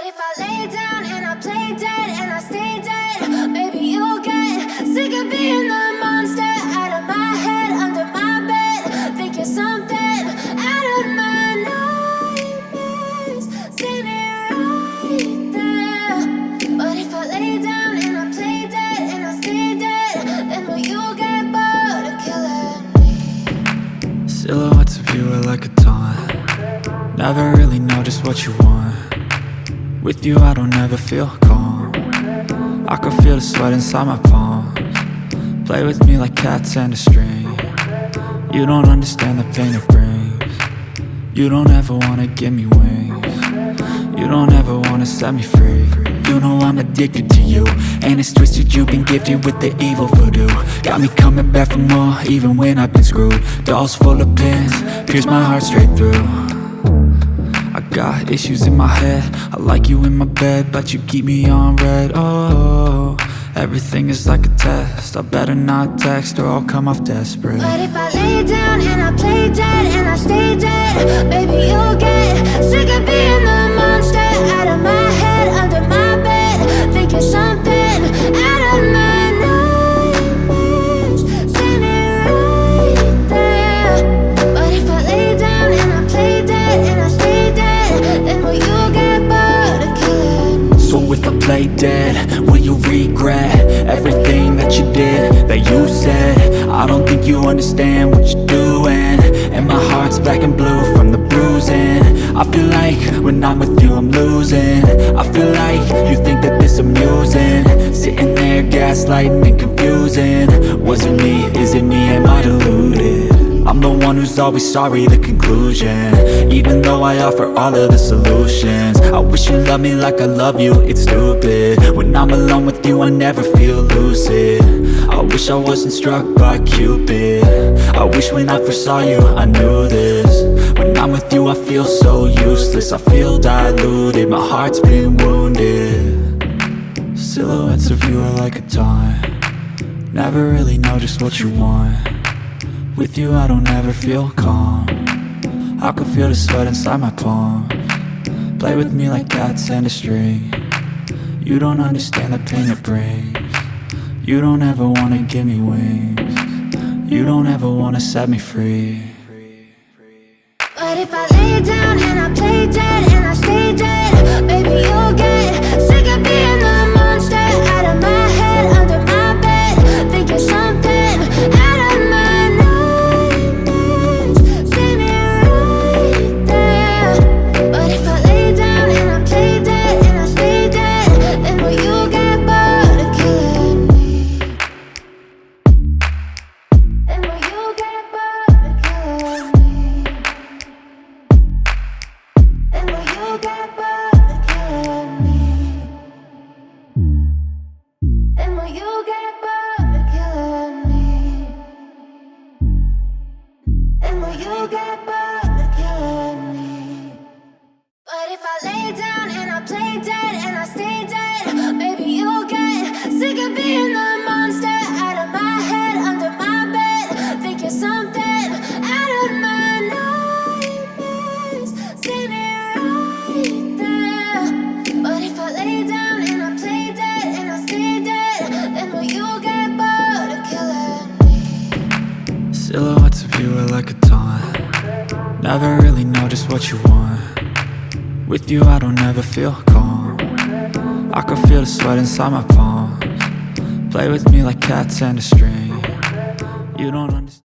if I lay down and I play dead and I stay dead, maybe you'll get sick of being the monster out of my head, under my bed. Think you're something out of my nightmares, standing right there. But if I lay down and I play dead and I stay dead, then will you get bored of killing me? Silhouettes of you are like a taunt. Never really know just what you want. With you I don't ever feel calm. I can feel the sweat inside my palms. Play with me like cats and a string. You don't understand the pain it brings. You don't ever wanna give me wings. You don't ever wanna set me free. You know I'm addicted to you, and it's twisted, you've been gifted with the evil voodoo. Got me coming back for more, even when I've been screwed. Dolls full of pins, pierce my heart straight through. I got issues in my head, I like you in my bed, but you keep me on red. Oh, everything is like a test, I better not text or I'll come off desperate. But if I lay down and I play dead and I stay dead, baby you'll get sick of being the monster out of my head, under my bed. Think you're something out of my nightmares, standing right there. But if I lay down and I play dead and I stay dead, then will you get bored of killing me? So if I play dead, will you regret everything that you did, that you said? I don't think you understand what you're doing, and my heart's black and blue from the bruising. I feel like when I'm with you I'm losing. I feel like you think that this amusing, sitting there gaslighting and confusing. Was it me? Is it me? Am I deluded? I'm the one who's always sorry, the conclusion, even though I offer all of the solutions. I wish you loved me like I love you, it's stupid. When I'm alone with you I never feel lucid. I wish I wasn't struck by Cupid. I wish when I first saw you I knew this. When I'm with you I feel so useless, I feel diluted, my heart's been wounded. Silhouettes of you are like a taunt. Never really know just what you want. With you I don't ever feel calm. I can feel the sweat inside my palms. Play with me like cats and a string. You don't understand the pain it brings. You don't ever wanna give me wings. You don't ever wanna set me free. But if I lay down and I play dead and I stay dead, baby you'll get sick of being the monster out of my head, under my bed. Think you're something out of my nightmares, standing right there. But if I lay down and I play dead and I stay dead, then will you get bored of killing me? Then will you get bored of killing me? And will you get bored of killing me? And will you get bored of killing me? And will you get bored of killing me? But if I lay down and I play dead and I stay dead, baby you'll get sick of being the monster out of my head, under my bed. Think you're something out of my nightmares, standing right there. But if I lay down and I play dead and I stay dead, then will you get bored of killing me? Silhouettes of you are like a taunt. Never really know just what you want. With you I don't ever feel calm. I can feel the sweat inside my palms. Play with me like cats and a string. You don't understand.